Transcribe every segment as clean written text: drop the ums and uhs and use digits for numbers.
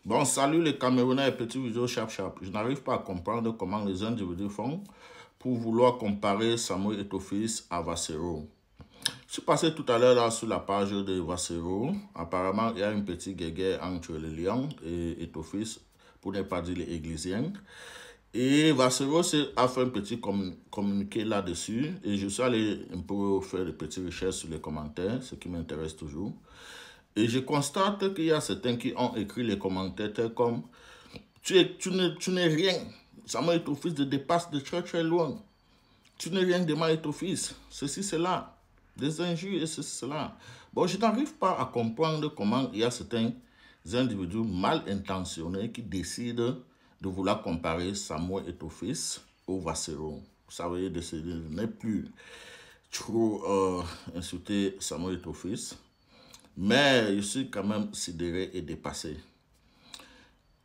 Bon, salut les Camerounais et petits vidéos chap. Je n'arrive pas à comprendre comment les individus font pour vouloir comparer Samuel Eto'o-Fils à Vassero. Je suis passé tout à l'heure là sur la page de Vassero. Apparemment, il y a une petite guerre entre les Lions et Eto'o-Fils, pour ne pas dire les Églisiens. Et Vassero a fait un petit communiqué là-dessus. Et je suis allé un peu faire des petites recherches sur les commentaires, ce qui m'intéresse toujours. Et je constate qu'il y a certains qui ont écrit les commentaires comme « Tu n'es rien. Samuel Eto'o-Fils te dépasse de très très loin. Tu n'es rien de mal Eto'o-Fils. Ceci, cela. Des injures et ceci, cela. » Bon, je n'arrive pas à comprendre comment il y a certains individus mal intentionnés qui décident de vouloir comparer Samuel Eto'o-Fils au Vassero. Ça veut dire décider de ne plus trop insulter Samuel Eto'o-Fils. Mais je suis quand même sidéré et dépassé.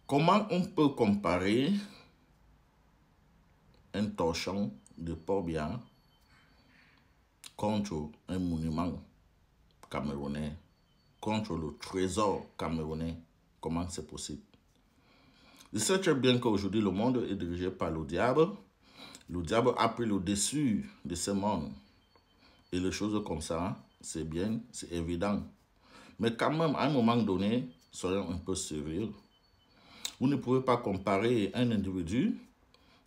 Comment on peut comparer un torchon de Port-Bia contre un monument camerounais, contre le trésor camerounais? Comment c'est possible? Je sais très bien qu'aujourd'hui le monde est dirigé par le diable. Le diable a pris le dessus de ce monde. Et les choses comme ça, c'est bien, c'est évident. Mais quand même, à un moment donné, soyons un peu sérieux. Vous ne pouvez pas comparer un individu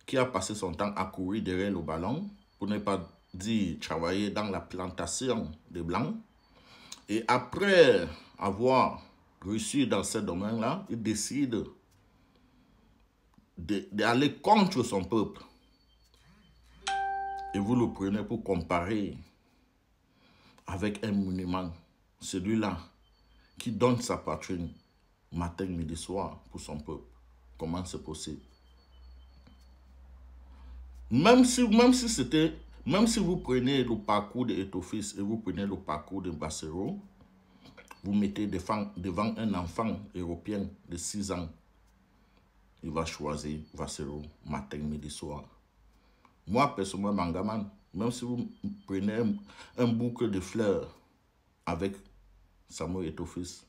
qui a passé son temps à courir derrière le ballon, pour ne pas dire travailler dans la plantation des Blancs. Et après avoir réussi dans ce domaine-là, il décide d'aller contre son peuple. Et vous le prenez pour comparer avec un monument, celui-là, qui donne sa poitrine matin, midi, soir pour son peuple. Comment c'est possible? Même si vous prenez le parcours de Eto'o-Fils et vous prenez le parcours de Vassero, vous mettez devant un enfant européen de 6 ans, il va choisir Vassero matin, midi, soir. Moi, personnellement, Mangaman, même si vous prenez un bouquet de fleurs avec Samuel Eto'o-Fils,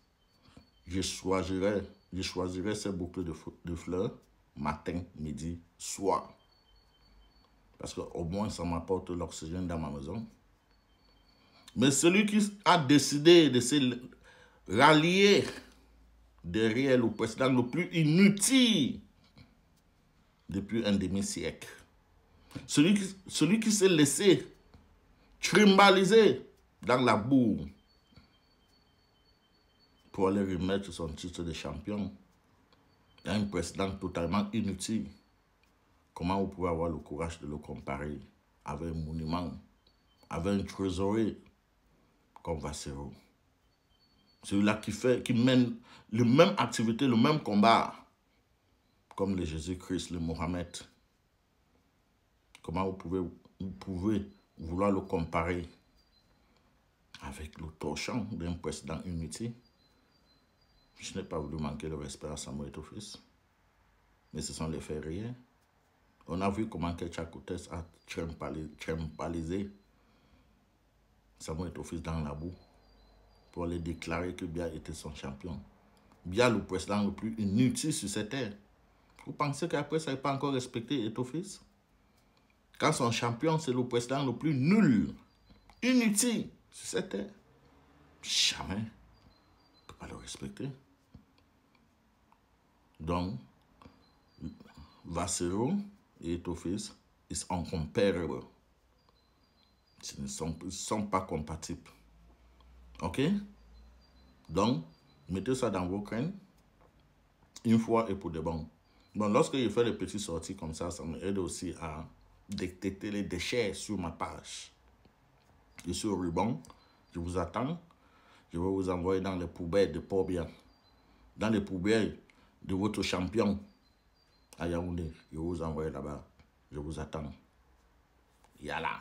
je choisirais ce bouquet de fleurs matin, midi, soir. Parce qu'au moins, ça m'apporte l'oxygène dans ma maison. Mais celui qui a décidé de se rallier derrière le président le plus inutile depuis un demi-siècle, celui qui s'est laissé trimbaliser dans la boue pour aller remettre son titre de champion, il y a un président totalement inutile. Comment vous pouvez avoir le courage de le comparer avec un monument, avec un trésorier comme Vassero? Celui-là qui mène la même activité, le même combat, comme le Jésus-Christ, le Mohamed. Comment vous pouvez vouloir le comparer avec le torchon d'un président inutile? Je n'ai pas voulu manquer le respect à Samuel Eto'o-Fils, mais ce sont les faits réels. On a vu comment Ketia Coutès a trimbalisé Samuel Eto'o-Fils dans la boue pour aller déclarer que Biya était son champion. Biya, le président le plus inutile sur cette terre. Vous pensez qu'après ça, il n'a pas encore respecté Eto'o-Fils? Quand son champion, c'est le président le plus nul, inutile sur cette terre, jamais il ne peut pas le respecter. Donc, Vassero et Eto'o-Fils, ils sont incomparables. Ils ne sont pas compatibles. Ok? Donc, mettez ça dans vos crânes, une fois et pour de bon. Bon, lorsque je fais des petites sorties comme ça m'aide aussi à détecter les déchets sur ma page. Je suis au ruban, je vous attends. Je vais vous envoyer dans les poubelles de Port-Bia, dans les poubelles de votre champion à Yaoundé. Je vais vous envoyer là-bas. Je vous attends. Yala.